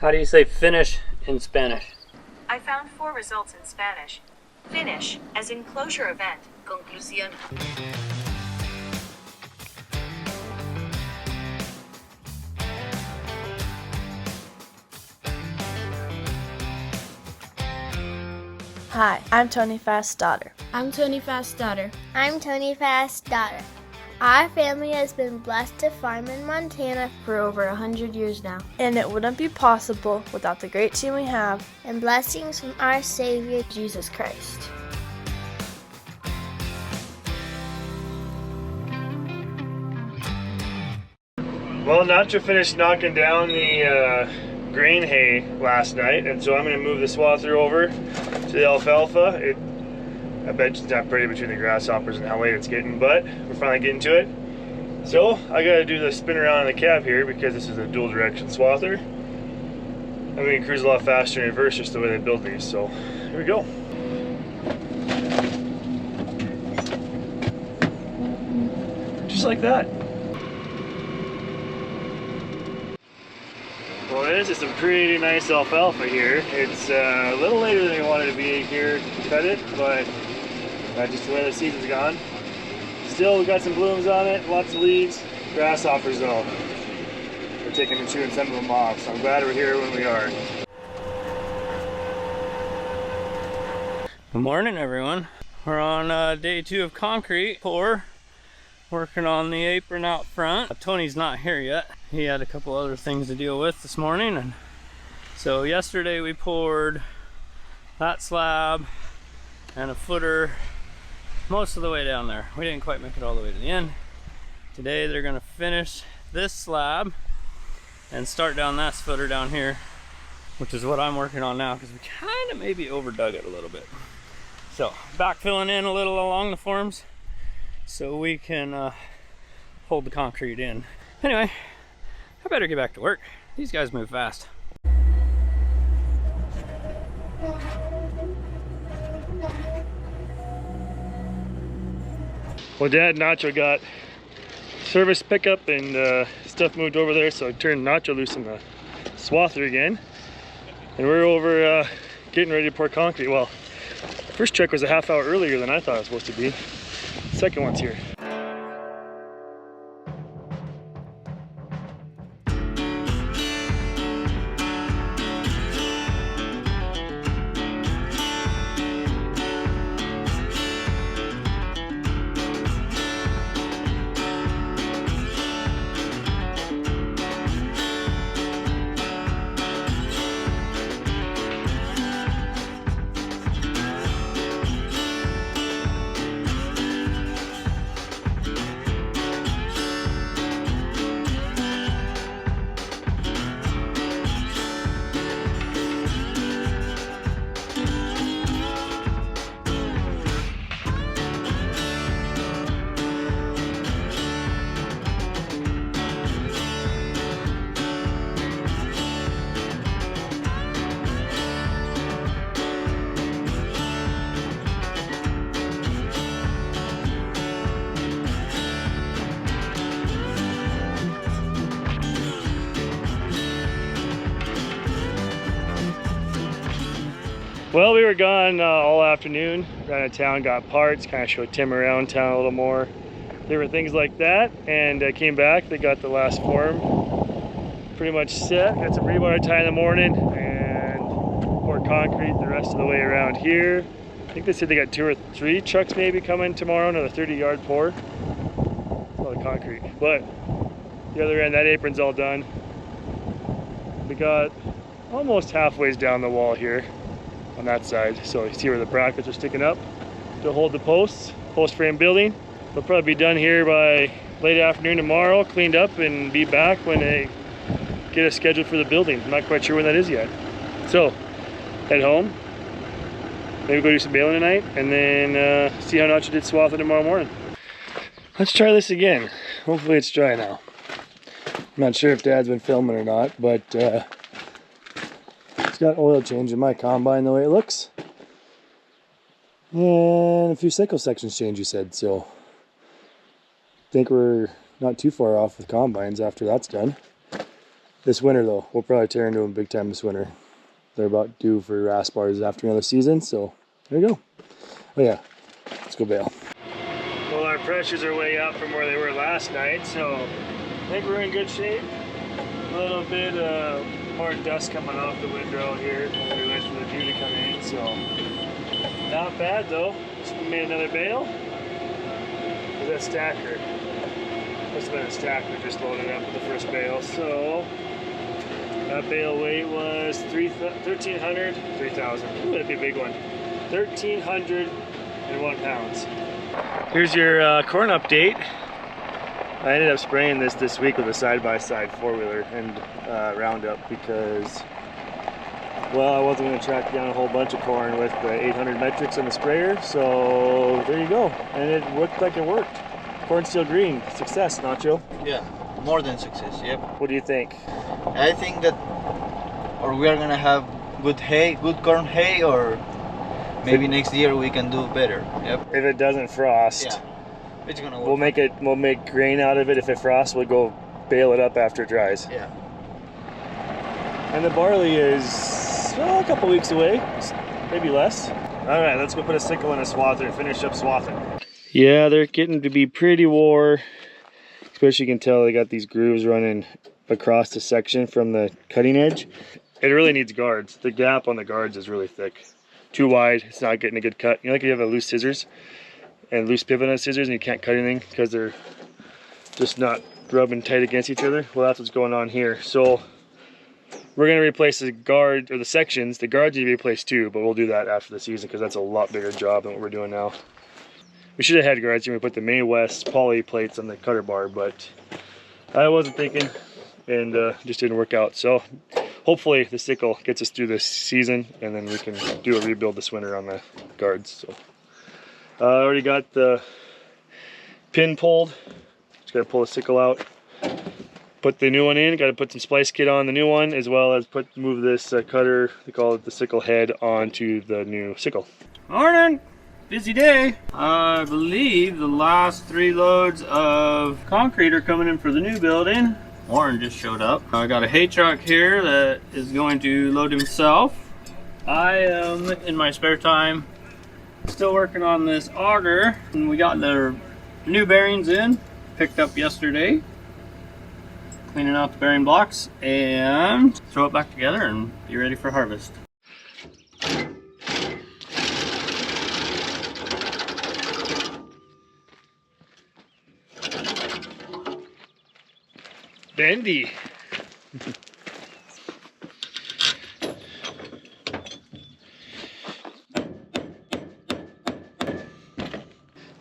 How do you say finish in Spanish? I found 4 results in Spanish. Finish, as in closure event, conclusión. Hi, I'm Tony Fast's daughter. I'm Tony Fast's daughter. I'm Tony Fast's daughter. Our family has been blessed to farm in Montana For over 100 years now. And it wouldn't be possible without the great team we have and blessings from our Savior, Jesus Christ. Well, Nacho finished knocking down the grain hay last night, and so I'm going to move the swather over to the alfalfa. I bet it's not pretty between the grasshoppers and how late it's getting, but we're finally getting to it. So I got to do the spin around in the cab here because this is a dual direction swather. And we can cruise a lot faster in reverse just the way they build these. So here we go. Just like that. Well, this is some pretty nice alfalfa here. It's a little later than we wanted to be here to cut it, but just the way the season's gone. Still, we got some blooms on it, lots of leaves. Grasshoppers though, we're taking and chewing some of them off, so I'm glad we're here when we are. Good morning, everyone. We're on day 2 of concrete pour. Working on the apron out front. Tony's not here yet. He had a couple other things to deal with this morning, and so yesterday we poured that slab and a footer most of the way down there. We didn't quite make it all the way to the end. Today they're gonna finish this slab and start down that footer down here, which is what I'm working on now because we kind of maybe overdug it a little bit. So backfilling in a little along the forms so we can hold the concrete in. Anyway, I better get back to work. These guys move fast. Well, Dad, Nacho got service pickup and stuff moved over there, so I turned Nacho loose in the swather again. And we're over getting ready to pour concrete. Well, first truck was a half hour earlier than I thought it was supposed to be. Second one's here. Well, we were gone all afternoon, ran out of town, got parts, kind of showed Tim around town a little more, different things like that, and came back. They got the last form pretty much set, got some rebar tie in the morning, and poured concrete the rest of the way around here. I think they said they got 2 or 3 trucks maybe coming tomorrow, another 30-yard pour. That's a lot of concrete. But the other end, that apron's all done. We got almost halfway down the wall here on that side, so you see where the brackets are sticking up to hold the posts, post frame building. They'll probably be done here by late afternoon tomorrow, cleaned up, and be back when they get us scheduled for the building. I'm not quite sure when that is yet. So head home, maybe go do some baling tonight, and then see how Nacho did swathing tomorrow morning. Let's try this again. Hopefully it's dry now. I'm not sure if Dad's been filming or not, but it's got oil change in my combine the way it looks. And a few cycle sections change, you said, so I think we're not too far off with combines after that's done. this winter though. We'll probably tear into them big time this winter. They're about due for rasp bars after another season, so there you go. Oh yeah, let's go bale. Well, our pressures are way up from where they were last night, so I think we're in good shape. A little bit more dust coming off the windrow here when we wait for the dew to come in, so not bad though. Just made another bale. Was that stacker? Must have been a stacker just loaded up with the first bale. So that bale weight was 3,000. Ooh, that'd be a big one. 1,301 pounds. Here's your corn update. I ended up spraying this week with a side-by-side four-wheeler and Roundup because, well, I wasn't going to track down a whole bunch of corn with the 800 metrics on the sprayer, so there you go. And it looked like it worked. Corn's still green. Success, Nacho. Yeah, more than success, yep. What do you think? I think that or we are going to have good hay, good corn hay, or maybe next year we can do better. Yep. If it doesn't frost. Yeah. It's gonna work. We'll make grain out of it. If it frosts, we'll go bale it up after it dries. Yeah. And the barley is a couple weeks away, maybe less. All right, let's go put a sickle in a swather and finish up swathing. Yeah, they're getting to be pretty wore. Especially you can tell they got these grooves running across the section from the cutting edge. It really needs guards. The gap on the guards is really thick. Too wide, it's not getting a good cut. You know, like you have a loose scissors and loose pivot on scissors and you can't cut anything because they're just not rubbing tight against each other. Well, that's what's going on here. So we're going to replace the guard, or the sections. The guards need to be replaced too, but we'll do that after the season because that's a lot bigger job than what we're doing now. We should have had guards and we put the May Wes poly plates on the cutter bar, but I wasn't thinking and just didn't work out. So hopefully the sickle gets us through this season and then we can do a rebuild this winter on the guards. So I already got the pin pulled. Just gotta pull the sickle out, put the new one in. Got to put some splice kit on the new one, as well as move this cutter, they call it the sickle head, onto the new sickle. Morning! Busy day. I believe the last 3 loads of concrete are coming in for the new building. Warren just showed up. I got a hay truck here that is going to load himself. I am, in my spare time, still working on this auger, and we got the new bearings in, picked up yesterday. Cleaning out the bearing blocks and throw it back together and be ready for harvest. Bendy.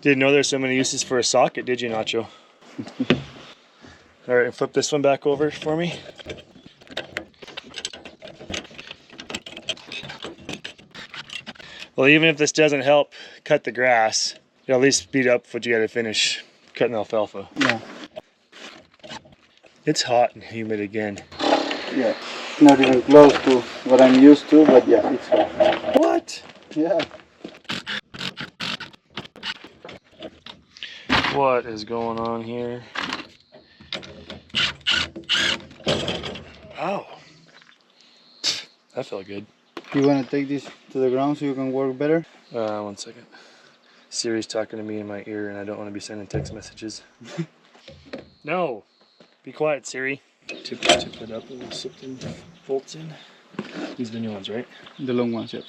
Didn't know there's so many uses for a socket, did you, Nacho? All right, flip this one back over for me. Well, even if this doesn't help cut the grass, it'll at least speed up what you gotta finish cutting alfalfa. Yeah. It's hot and humid again. Yeah. Not even close to what I'm used to, but yeah, it's hot. What? Yeah. What is going on here? Ow. That felt good. You want to take this to the ground so you can work better? 1 second. Siri's talking to me in my ear and I don't want to be sending text messages. No. Be quiet, Siri. Tip it up and we'll slip them bolts in. These are the new ones, right? The long ones, yeah.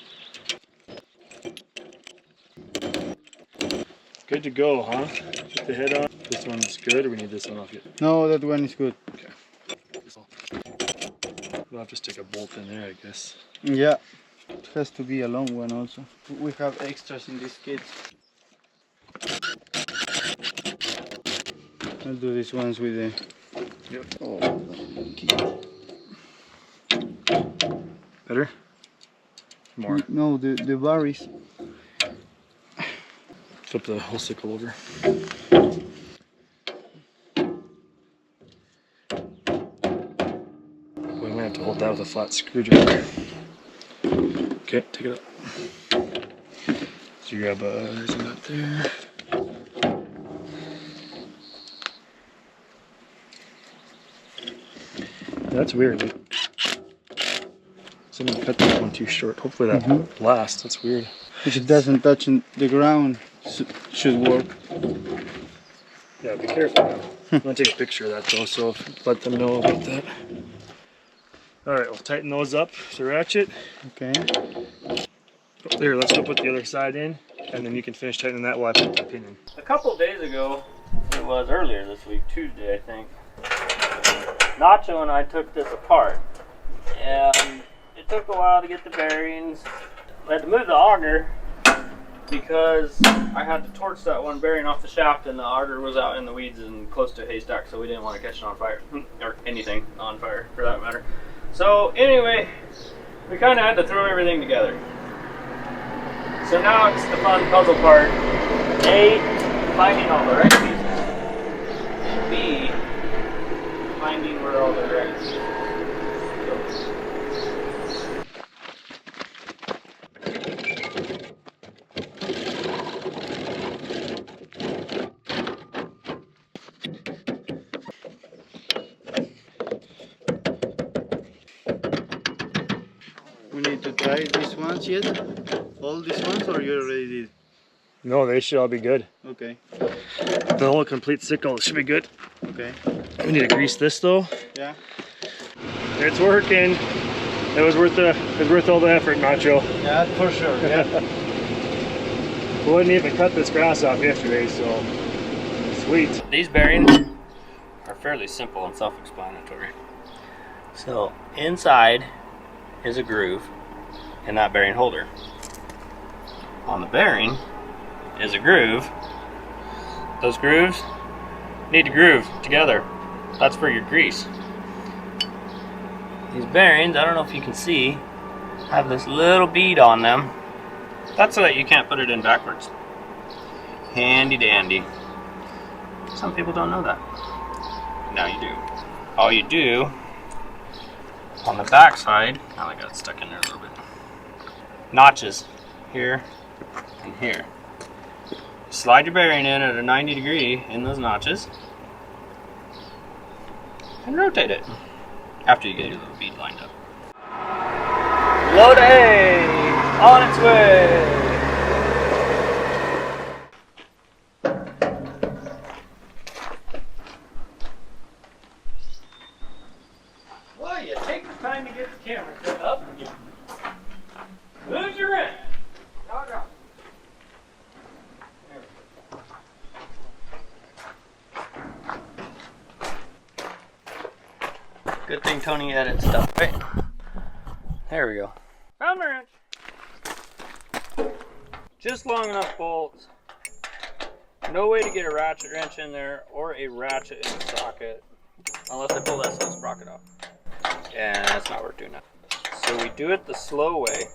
Good to go, huh? Get the head off. This one's good, or we need this one off yet? No, that one is good. Okay. We'll have to stick a bolt in there, I guess. Yeah. It has to be a long one also. We have extras in this kit. I'll do these ones with the... Yep. Oh. Better? More. No, the berries. Flip the whole sickle over. We might have to hold that with a flat screwdriver. Okay, take it up. So you grab there's a nut there. That's weird, dude. Someone cut that one too short. Hopefully that lasts. That's weird. If it doesn't touch the ground, should work. Yeah, be careful now. I'm gonna take a picture of that though, so let them know about that. All right, we'll tighten those up with the ratchet. Okay. There, let's go put the other side in, and then you can finish tightening that while I put the pin in. A couple days ago, it was earlier this week, Tuesday I think, Nacho and I took this apart, and it took a while to get the bearings. I had to move the auger because I had to torch that one bearing off the shaft, and the auger was out in the weeds and close to a haystack, so we didn't want to catch it on fire, or anything on fire for that matter. So anyway, we kind of had to throw everything together. So now it's the fun puzzle part. A, finding all the right pieces. And B, finding where all the right pieces go. We need to try these ones yet? All these ones, or you already did? No, they should all be good. Okay. The whole complete sickle should be good. Okay. We need to grease this though. Yeah. It's working. It was worth all the effort, Nacho. Yeah, for sure. Yeah. We wouldn't even cut this grass off yesterday, so sweet. These bearings are fairly simple and self-explanatory. So inside is a groove in that bearing holder. On the bearing is a groove. Those grooves need to groove together. That's for your grease. These bearings, I don't know if you can see, have this little bead on them. That's so that you can't put it in backwards. Handy dandy. Some people don't know that. Now you do. All you do on the back side, now I got it stuck in there a little bit. Notches here and here. Slide your bearing in at a 90 degree in those notches and rotate it after you get your little bead lined up. Load of hay on its way. Well, you take the time to get the camera set up. Lose your rent. Doggone. Good thing Tony edits stuff, right? There we go. Found my wrench. Just long enough bolts. No way to get a ratchet wrench in there or a ratchet in the socket unless I pull that little sprocket off. And that's not worth doing that. So we do it the slow way.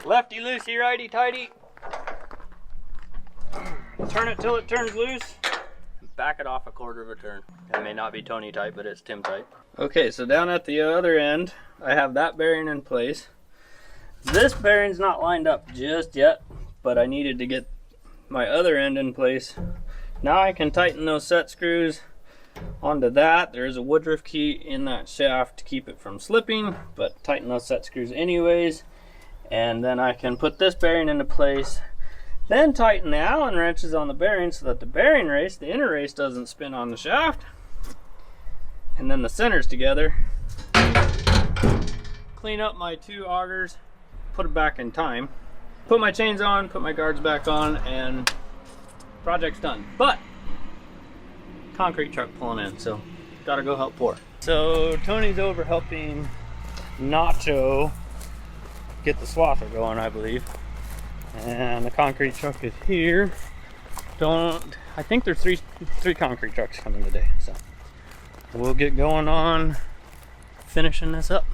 Lefty loosey, righty tighty. Turn it till it turns loose. Back it off a quarter of a turn. It may not be Tony tight, but it's Tim tight. Okay, so down at the other end, I have that bearing in place. This bearing's not lined up just yet, but I needed to get my other end in place. Now I can tighten those set screws onto that. There is a woodruff key in that shaft to keep it from slipping, but tighten those set screws anyways. And then I can put this bearing into place. Then tighten the Allen wrenches on the bearing so that the bearing race, the inner race, doesn't spin on the shaft. And then the centers together. Clean up my two augers, put it back in time. Put my chains on, put my guards back on, and project's done. But concrete truck pulling in, so gotta go help pour. So Tony's over helping Nacho get the swather going, I believe. And the concrete truck is here. I think there's three concrete trucks coming today, so we'll get going on finishing this up.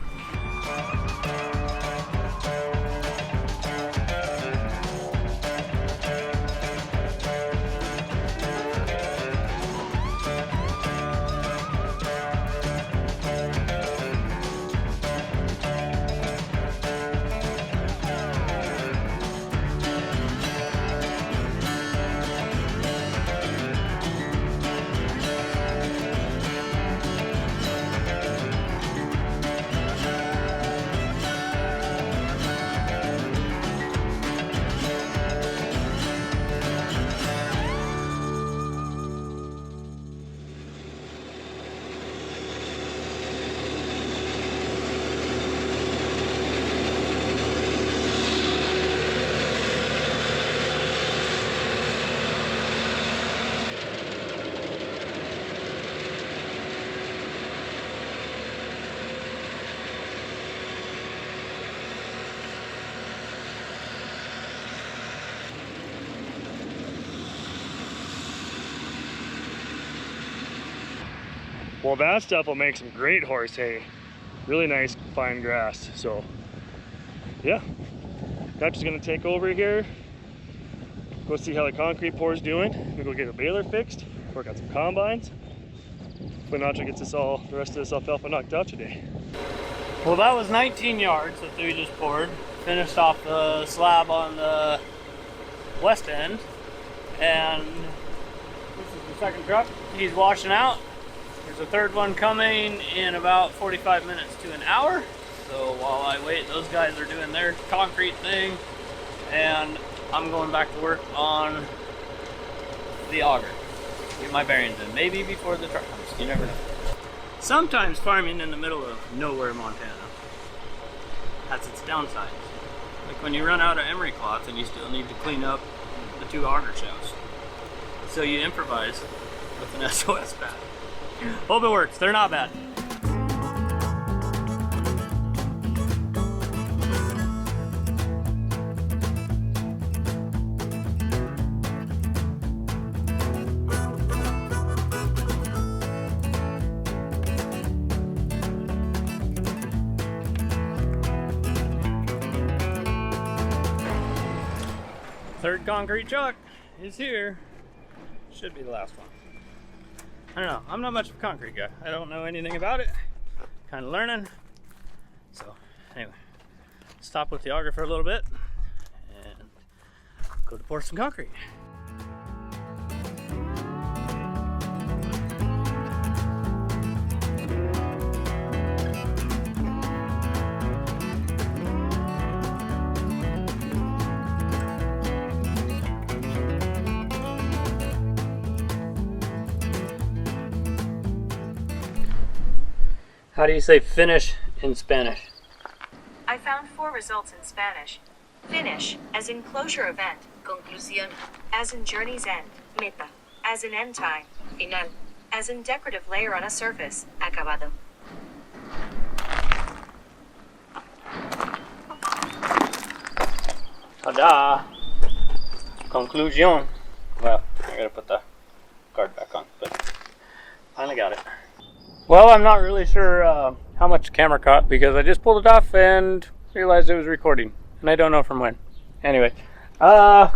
Well, that stuff will make some great horse hay. Really nice fine grass. So yeah, Dutch is gonna take over here, go see how the concrete pour is doing. We go get a baler fixed, work on some combines. But Nacho gets the rest of this alfalfa knocked out today. Well, that was 19 yards that we just poured. Finished off the slab on the west end. And this is the second truck he's washing out. There's a third one coming in about 45 minutes to an hour. So while I wait, those guys are doing their concrete thing. And I'm going back to work on the auger. Get my bearings in. Maybe before the truck comes. You never know. Sometimes farming in the middle of nowhere, Montana, has its downsides. Like when you run out of emery cloth and you still need to clean up the 2 auger shafts. So you improvise with an SOS pad. Hope it works. They're not bad. Third concrete truck is here. Should be the last one. I don't know. I'm not much of a concrete guy. I don't know anything about it. Kind of learning. So anyway, stop with the auger for a little bit and go to pour some concrete. How do you say finish in Spanish? I found 4 results in Spanish. Finish, as in closure event, conclusión. As in journey's end, meta. As in end time, final. As in decorative layer on a surface, acabado. Tada! Conclusion. Well, I gotta put the card back on, but finally got it. Well, I'm not really sure how much the camera caught because I just pulled it off and realized it was recording. And I don't know from when. Anyway, got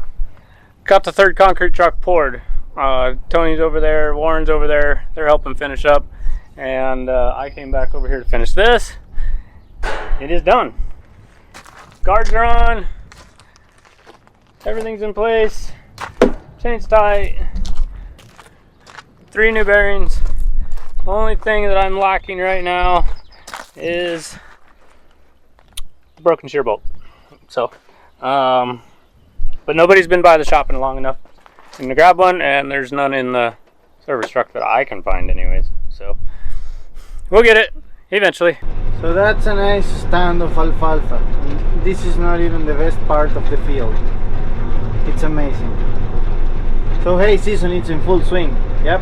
the third concrete truck poured. Tony's over there, Warren's over there. They're helping finish up. And I came back over here to finish this. It is done. Guards are on. Everything's in place. Chain's tight. 3 new bearings. The only thing that I'm lacking right now is the broken shear bolt. So, but nobody's been by the shop in long enough to grab one, and there's none in the service truck that I can find anyways. So, we'll get it eventually. So that's a nice stand of alfalfa. This is not even the best part of the field. It's amazing. So hay season is in full swing. Yep.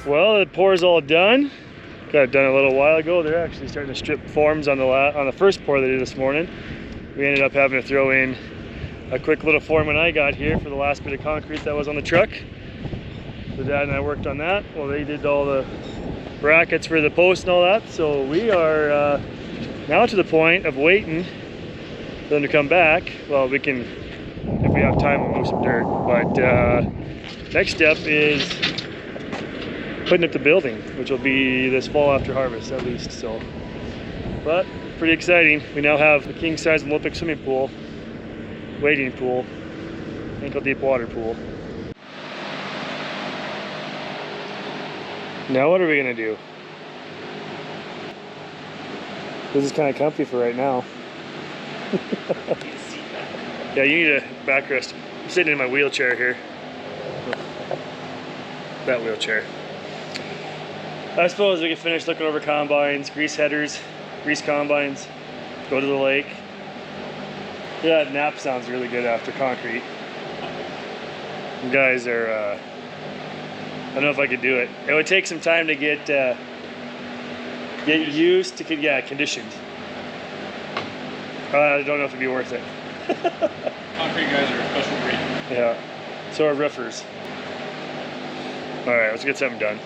Well, the pour is all done. Got it done a little while ago. They're actually starting to strip forms on the first pour they did this morning. We ended up having to throw in a quick little form when I got here for the last bit of concrete that was on the truck. The dad and I worked on that. Well, they did all the brackets for the post and all that. So we are now to the point of waiting for them to come back. Well, we can, if we have time, we'll move some dirt. But next step is putting up the building, which will be this fall after harvest at least. So, but pretty exciting. We now have a king size Olympic swimming pool, wading pool, ankle deep water pool. Now what are we gonna do? This is kind of comfy for right now. Yeah, you need a backrest. I'm sitting in my wheelchair here. That wheelchair. I suppose we can finish looking over combines, grease headers, grease combines, go to the lake. Yeah, that nap sounds really good after concrete. You guys are, I don't know if I could do it. It would take some time to get used to, yeah, conditioned. I don't know if it'd be worth it. Concrete guys are a special breed. Yeah, so are roofers. All right, let's get something done.